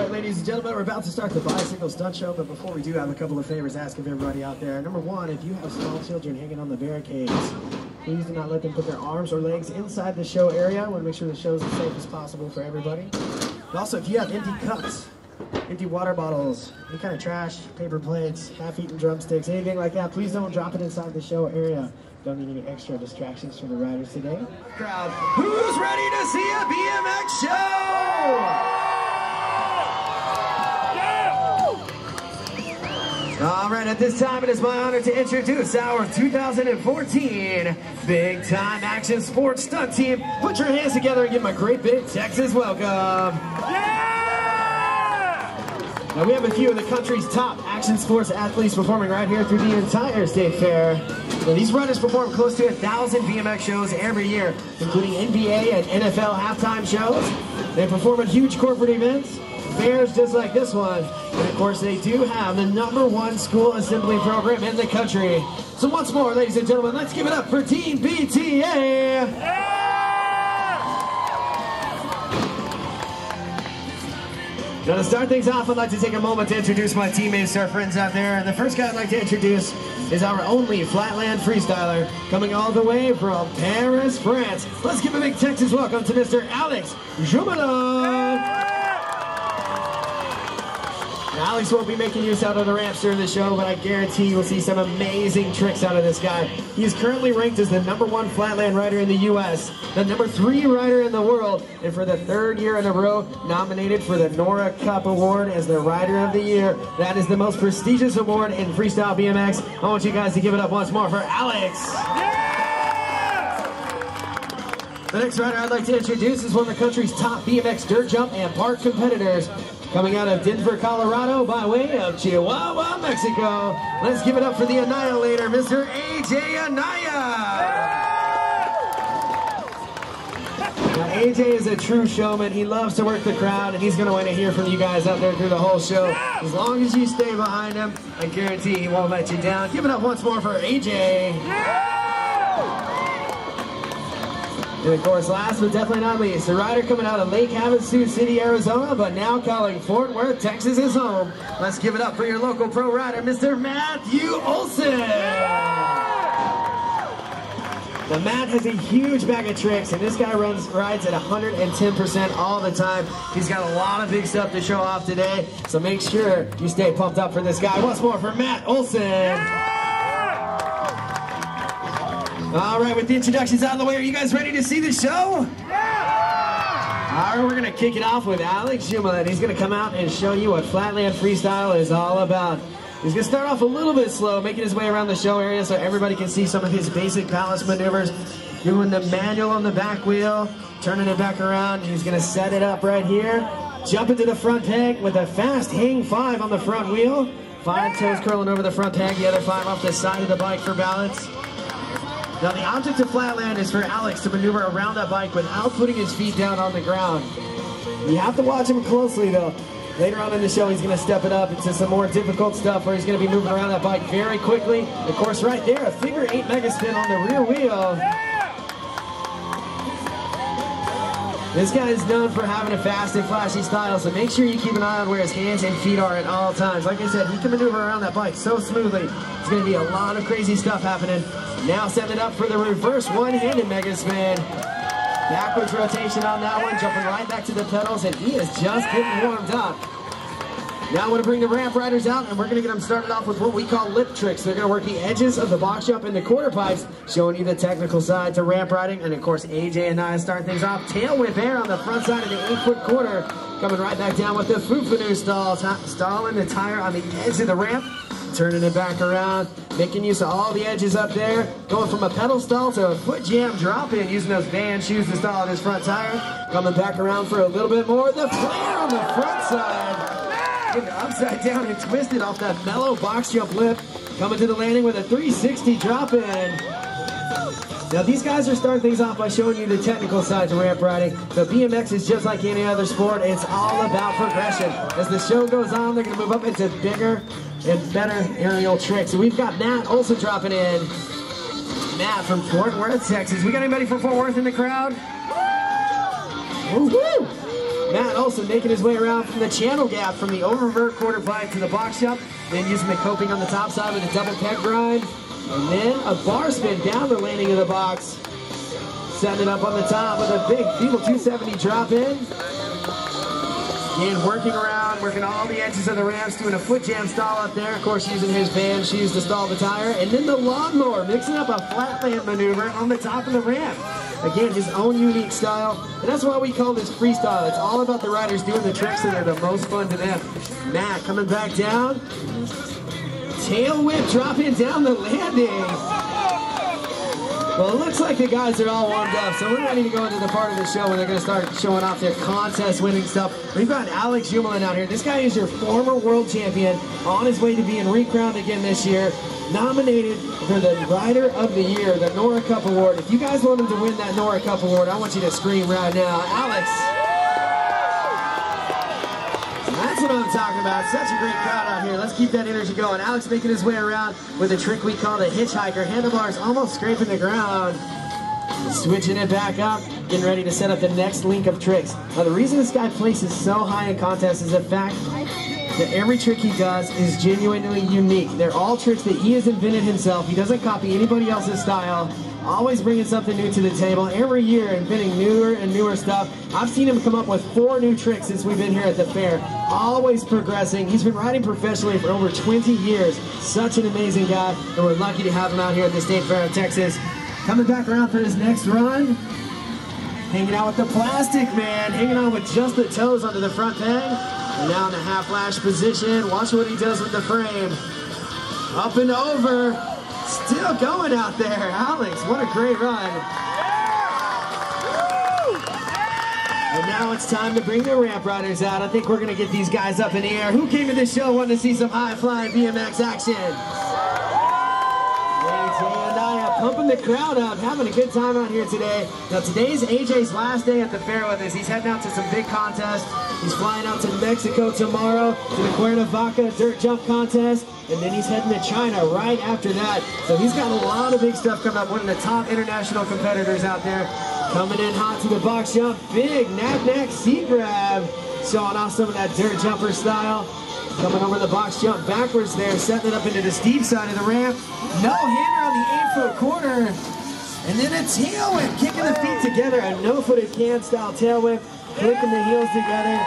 Ladies and gentlemen, we're about to start the bicycle stunt show, but before we do, I have a couple of favors to ask of everybody out there. Number one, if you have small children hanging on the barricades, please do not let them put their arms or legs inside the show area. I want to make sure the show is as safe as possible for everybody. And also, if you have empty cups, empty water bottles, any kind of trash, paper plates, half-eaten drumsticks, anything like that, please don't drop it inside the show area. Don't need any extra distractions from the riders today. Crowd, who's ready to see a BMX show? All right, at this time, it is my honor to introduce our 2014 Big Time Actionsports Stunt Team. Put your hands together and give them a great big Texas welcome. Yeah! Now, we have a few of the country's top action sports athletes performing right here through the entire state fair. Now, these runners perform close to 1,000 BMX shows every year, including NBA and NFL halftime shows. They perform at huge corporate events, fairs just like this one, and of course they do have the #1 school assembly program in the country. So once more, ladies and gentlemen, let's give it up for Team BTA! Yeah! Now to start things off, I'd like to take a moment to introduce my teammates, our friends out there. And the first guy I'd like to introduce is our only FlatLand freestyler, coming all the way from Paris, France. Let's give a big Texas welcome to Mr. Alex Jumelin! Alex won't be making use out of the ramps during the show, but I guarantee you will see some amazing tricks out of this guy. He is currently ranked as the #1 flatland rider in the U.S., the #3 rider in the world, and for the 3rd year in a row, nominated for the Nora Cup Award as the Rider of the Year. That is the most prestigious award in freestyle BMX. I want you guys to give it up once more for Alex. Yeah! The next rider I'd like to introduce is one of the country's top BMX dirt jump and park competitors. Coming out of Denver, Colorado, by way of Chihuahua, Mexico. Let's give it up for the Annihilator, Mr. AJ Anaya. Now, AJ is a true showman. He loves to work the crowd, and he's going to want to hear from you guys out there through the whole show. As long as you stay behind him, I guarantee he won't let you down. Give it up once more for AJ. And of course, last but definitely not least, a rider coming out of Lake Havasu City, Arizona, but now calling Fort Worth, Texas his home. Let's give it up for your local pro rider, Mr. Matthew Olson. Now, Matt has a huge bag of tricks, and this guy rides at 110% all the time. He's got a lot of big stuff to show off today, so make sure you stay pumped up for this guy. Once more for Matt Olson. All right, with the introductions out of the way, are you guys ready to see the show? Yeah! All right, we're going to kick it off with Alex Jumelin. He's going to come out and show you what Flatland Freestyle is all about. He's going to start off a little bit slow, making his way around the show area so everybody can see some of his basic balance maneuvers. Doing the manual on the back wheel, turning it back around. He's going to set it up right here. Jump into the front peg with a fast hang 5 on the front wheel. 5 toes curling over the front peg, the other 5 off the side of the bike for balance. Now, the object of Flatland is for Alex to maneuver around that bike without putting his feet down on the ground. You have to watch him closely though. Later on in the show, he's going to step it up into some more difficult stuff where he's going to be moving around that bike very quickly. Of course, right there, a figure 8 mega spin on the rear wheel. This guy is known for having a fast and flashy style, so make sure you keep an eye on where his hands and feet are at all times. Like I said, he can maneuver around that bike so smoothly. It's going to be a lot of crazy stuff happening. Now setting it up for the reverse one-handed mega spin. Backwards rotation on that one, jumping right back to the pedals, and he is just getting warmed up. Now I want to bring the ramp riders out, and we're going to get them started off with what we call lip tricks. They're going to work the edges of the box jump and the quarter pipes, showing you the technical side to ramp riding. And of course, AJ and Anaya start things off. Tail whip air on the front side of the 8-foot quarter, coming right back down with the Foo-Fanoo stall, stalling the tire on the edge of the ramp, turning it back around, making use of all the edges up there, going from a pedal stall to a foot jam drop in, using those Van shoes to stall on his front tire, coming back around for a little bit more. The flare on the front side. Getting upside down and twisted off that mellow box jump lip, coming to the landing with a 360 drop in. Now these guys are starting things off by showing you the technical side to ramp riding. The BMX is just like any other sport. It's all about progression. As the show goes on, they're going to move up into bigger and better aerial tricks. So we've got Matt Olson dropping in. Matt from Fort Worth, Texas. We got anybody from Fort Worth in the crowd? Woo-hoo! Matt Olson making his way around from the channel gap from the over-revert quarter pipe to the box jump, then using the coping on the top side with a double peg grind, and then a bar spin down the landing of the box, setting it up on the top with a big feeble 270 drop in. Again, working around, working all the edges of the ramps, doing a foot jam stall up there, of course using his Van shoes to stall the tire, and then the lawnmower, mixing up a flatland maneuver on the top of the ramp. Again, his own unique style, and that's why we call this freestyle. It's all about the riders doing the tricks that are the most fun to them. Matt coming back down. Tail whip dropping down the landing. Well, it looks like the guys are all warmed up, so we're ready to go into the part of the show where they're going to start showing off their contest-winning stuff. We've got Alex Jumelin out here. This guy is your former world champion, on his way to being recrowned again this year, nominated for the Rider of the Year, the Nora Cup Award. If you guys want him to win that Nora Cup Award, I want you to scream right now. Alex! That's what I'm talking about. Such a great crowd out here. Let's keep that energy going. Alex making his way around with a trick we call the hitchhiker. Handlebars almost scraping the ground. Switching it back up, getting ready to set up the next link of tricks. Now the reason this guy places so high in contests is the fact that every trick he does is genuinely unique. They're all tricks that he has invented himself. He doesn't copy anybody else's style. Always bringing something new to the table. Every year inventing newer and newer stuff. I've seen him come up with 4 new tricks since we've been here at the fair. Always progressing. He's been riding professionally for over 20 years. Such an amazing guy, and we're lucky to have him out here at the State Fair of Texas. Coming back around for his next run. Hanging out with the plastic man. Hanging on with just the toes onto the front peg. And now in the half lash position. Watch what he does with the frame. Up and over. Still going out there. Alex, what a great run. And now it's time to bring the ramp riders out. I think we're going to get these guys up in the air. Who came to this show wanting to see some high-flying BMX action? AJ and Anaya pumping the crowd up, having a good time out here today. Now today's AJ's last day at the fair with us. He's heading out to some big contests. He's flying out to Mexico tomorrow to the Cuernavaca dirt jump contest. And then he's heading to China right after that. So he's got a lot of big stuff coming up. One of the top international competitors out there. Coming in hot to the box jump. Big knack seat grab. Showing off some of that dirt jumper style. Coming over the box jump backwards there. Setting it up into the steep side of the ramp. No-hander on the 8-foot corner. And then a tail whip. Kicking the feet together. A no-footed can style tail whip. Clicking the heels together.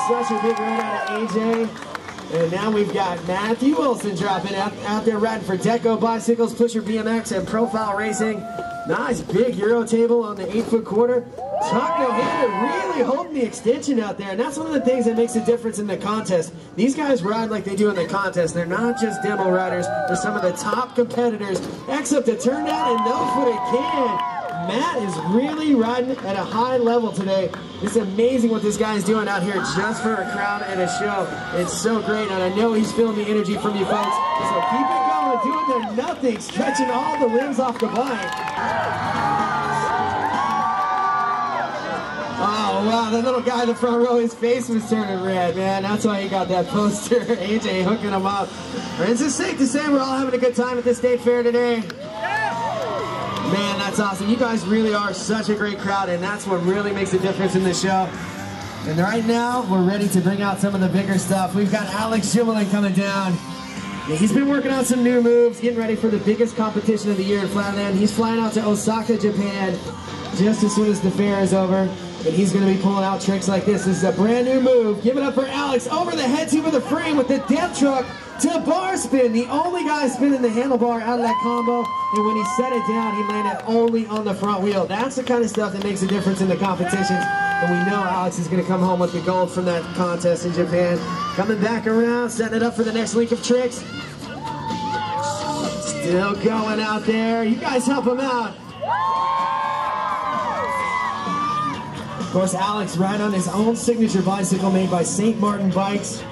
Such a big run out of AJ. And now we've got Matthew Olson dropping out there riding for Deco Bicycles, Pusher BMX, and Profile Racing. Nice big Euro table on the 8-foot quarter. Tuck no-hander, really holding the extension out there. And that's one of the things that makes a difference in the contest. These guys ride like they do in the contest. They're not just demo riders. They're some of the top competitors. X up to turn down and no-footed can. Matt is really riding at a high level today. It's amazing what this guy is doing out here just for a crowd and a show. It's so great, and I know he's feeling the energy from you folks. So keep it going, doing the nothing, stretching all the limbs off the bike. Oh, Oh wow, that little guy in the front row, his face was turning red, man. That's why he got that poster. AJ hooking him up. Is it safe to say we're all having a good time at the state fair today? Man, that's awesome. You guys really are such a great crowd, and that's what really makes a difference in the show. And right now, we're ready to bring out some of the bigger stuff. We've got Alex Jumelin coming down. Yeah, he's been working on some new moves, getting ready for the biggest competition of the year in Flatland. He's flying out to Osaka, Japan, just as soon as the fair is over. And he's going to be pulling out tricks like this. This is a brand new move. Give it up for Alex. Over the head tube of the frame with the depth truck to bar spin. The only guy spinning the handlebar out of that combo. And when he set it down, he landed only on the front wheel. That's the kind of stuff that makes a difference in the competitions. And we know Alex is going to come home with the gold from that contest in Japan. Coming back around, setting it up for the next week of tricks. Still going out there. You guys help him out. Of course, Alex riding on his own signature bicycle made by St. Martin Bikes.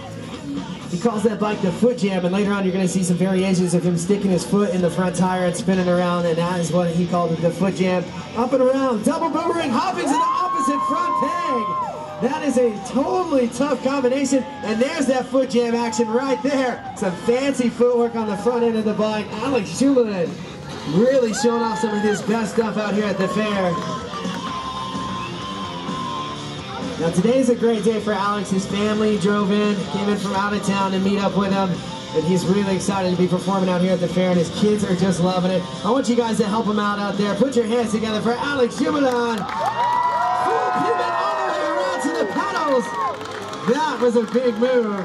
He calls that bike the foot jam, and later on you're going to see some variations of him sticking his foot in the front tire and spinning around, and that is what he called it, the foot jam. Up and around, double boomerang, hop into the opposite front peg. That is a totally tough combination, and there's that foot jam action right there. Some fancy footwork on the front end of the bike. Alex Jumelin really showing off some of his best stuff out here at the fair. Now today's a great day for Alex. His family drove in, came in from out of town to meet up with him. And he's really excited to be performing out here at the fair, and his kids are just loving it. I want you guys to help him out there. Put your hands together for Alex Jumelin. Full pivot all the way around to the pedals. That was a big move.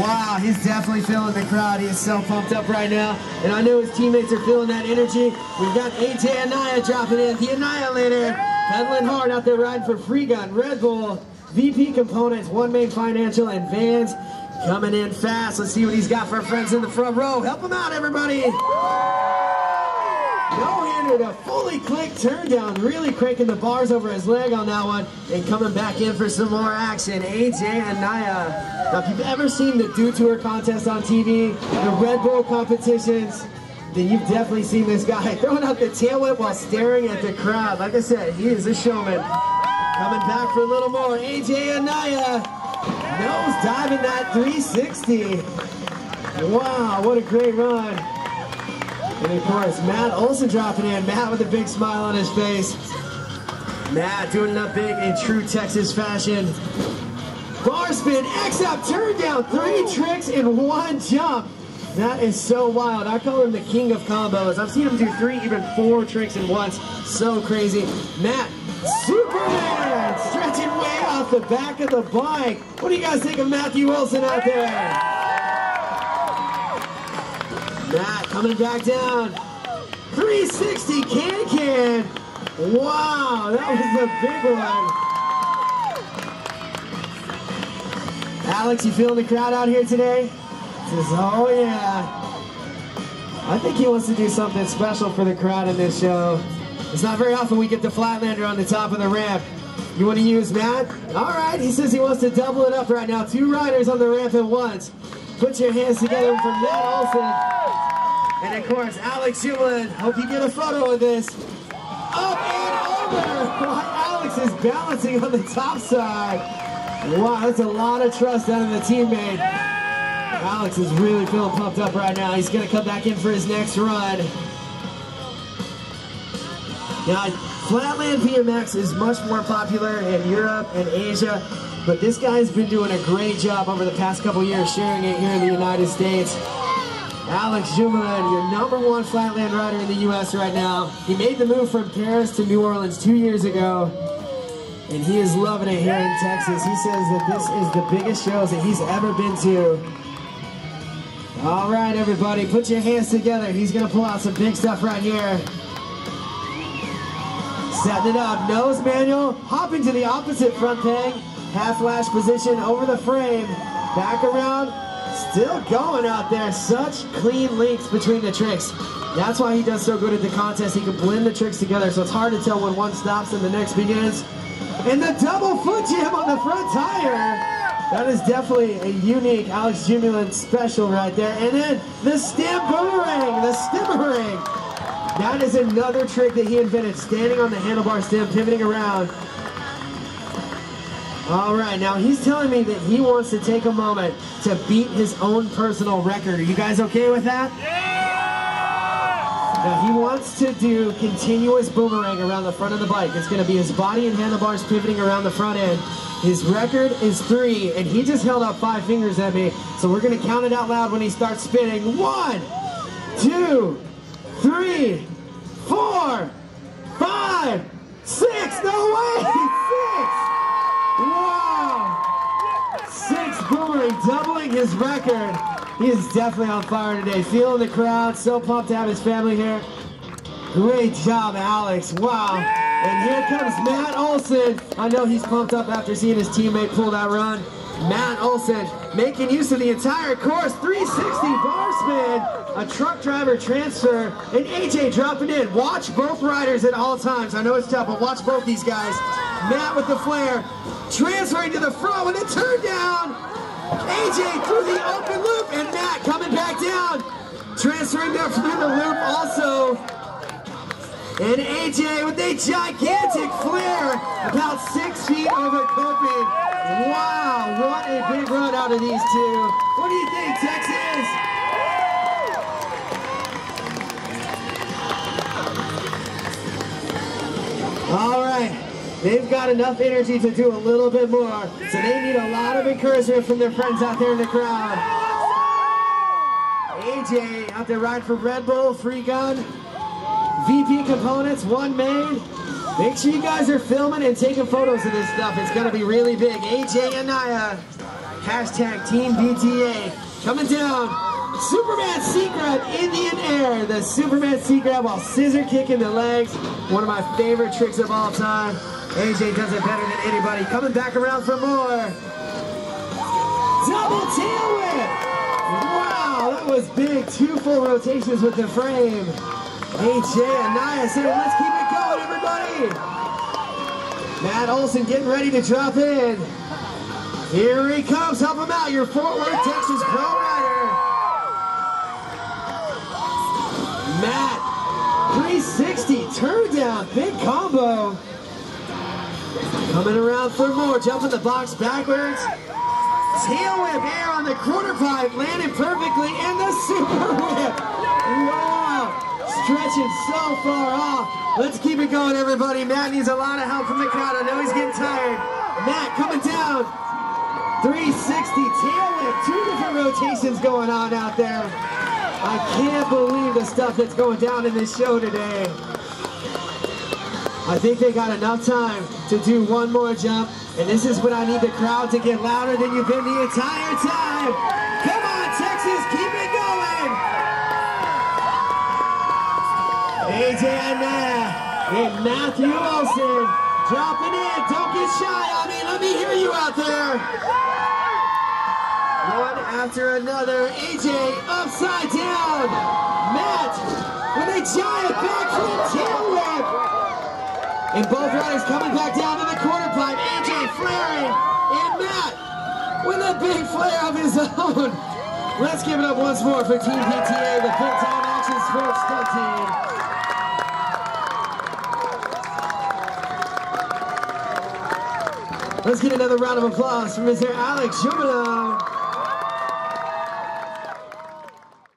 Wow, he's definitely feeling the crowd. He is so pumped up right now. And I know his teammates are feeling that energy. We've got AJ Anaya dropping in, the Annihilator. Pedaling hard out there riding for Free Gun, Red Bull, VP Components, One Main Financial, and Vans coming in fast. Let's see what he's got for our friends in the front row. Help him out, everybody. No-hander to fully click turn down, really cranking the bars over his leg on that one, and coming back in for some more action. AJ Anaya. Now, if you've ever seen the Do Tour contest on TV, the Red Bull competitions, then you've definitely seen this guy throwing out the tail whip while staring at the crowd. Like I said, he is a showman. Coming back for a little more, AJ Anaya. Nose diving that 360. Wow, what a great run. And of course, Matt Olson dropping in. Matt with a big smile on his face. Matt doing it up big in true Texas fashion. Bar spin, X up, turn down, 3 tricks in 1 jump. That is so wild. I call him the king of combos. I've seen him do 3, even 4 tricks in once. So crazy. Matt, Superman, stretching way off the back of the bike. What do you guys think of Matthew Wilson out there? Matt coming back down. 360 can. Wow, that was a big one. Alex, you feeling the crowd out here today? Oh yeah. I think he wants to do something special for the crowd in this show. It's not very often we get the Flatlander on the top of the ramp. You want to use Matt? Alright, he says he wants to double it up right now. 2 riders on the ramp at once. Put your hands together for Matt Olson. And of course, Alex Jumelin. Hope you get a photo of this. Up and over! While Alex is balancing on the top side. Wow, that's a lot of trust out of the teammate. Alex is really feeling pumped up right now. He's going to come back in for his next run. Now, Flatland BMX is much more popular in Europe and Asia, but this guy's been doing a great job over the past couple years sharing it here in the United States. Alex Jumelin, your #1 Flatland rider in the U.S. right now. He made the move from Paris to New Orleans 2 years ago, and he is loving it here in Texas. He says that this is the biggest shows that he's ever been to. All right, everybody, put your hands together. He's going to pull out some big stuff right here. Setting it up, nose manual, hop into the opposite front peg, half lash position over the frame, back around, still going out there. Such clean links between the tricks. That's why he does so good at the contest. He can blend the tricks together, so it's hard to tell when one stops and the next begins. And the double foot jam on the front tire. That is definitely a unique Alex Jumelin special right there. And then the stem boomerang, the stimmerang. That is another trick that he invented, standing on the handlebar stem, pivoting around. All right, now he's telling me that he wants to take a moment to beat his own personal record. Are you guys okay with that? Yeah! Now he wants to do continuous boomerang around the front of the bike. It's going to be his body and handlebars pivoting around the front end. His record is 3, and he just held up 5 fingers at me. So we're going to count it out loud when he starts spinning. 1, 2, 3, 4, 5, 6. No way! 6! Wow! 6 boomerang, doubling his record. He is definitely on fire today. Feeling the crowd, so pumped to have his family here. Great job, Alex. Wow. And here comes Matt Olson. I know he's pumped up after seeing his teammate pull that run. Matt Olson making use of the entire course. 360 bar spin, a truck driver transfer, and AJ dropping in. Watch both riders at all times. I know it's tough, but watch both these guys. Matt with the flare, transferring to the front with a turn down. AJ through the open loop, and Matt coming back down. Transferring there through the loop also. And AJ with a gigantic flare, about 6 feet over coping. Wow, what a big run out of these two. What do you think, Texas? All right, they've got enough energy to do a little bit more, so they need a lot of encouragement from their friends out there in the crowd. AJ out there riding for Red Bull, Free Gun. VP Components, One Main. Make sure you guys are filming and taking photos of this stuff. It's going to be really big. AJ Anaya, hashtag Team BTA. Coming down, Superman C grab in the air. The Superman C grab while scissor kicking the legs. One of my favorite tricks of all time. AJ does it better than anybody. Coming back around for more. Double tail whip. Wow, that was big. 2 full rotations with the frame. AJ Anaya saying, let's keep it going, everybody. Matt Olson getting ready to drop in. Here he comes, help him out, your Fort Worth, Texas pro rider. Matt, 360, turn down, big combo. Coming around for more, jumping the box backwards. Tail whip air on the quarter pipe, landing perfectly, and the super whip. Wow. Stretching so far off. Let's keep it going, everybody. Matt needs a lot of help from the crowd. I know he's getting tired. Matt coming down. 360 tail whip. 2 different rotations going on out there. I can't believe the stuff that's going down in this show today. I think they got enough time to do one more jump. And this is when I need the crowd to get louder than you've been the entire time. Come on, Texas, keep it going. AJ Anaya and Matthew Olson dropping in. Don't get shy on me. Let me hear you out there. One after another. AJ upside down. Matt with a giant backflip tail whip. And both riders coming back down to the quarter pipe. AJ flaring. And Matt with a big flare of his own. Let's give it up once more for Team BTA, the Big Time Actionsports Stunt Team. Let's get another round of applause for Mr. Alex Jumelin.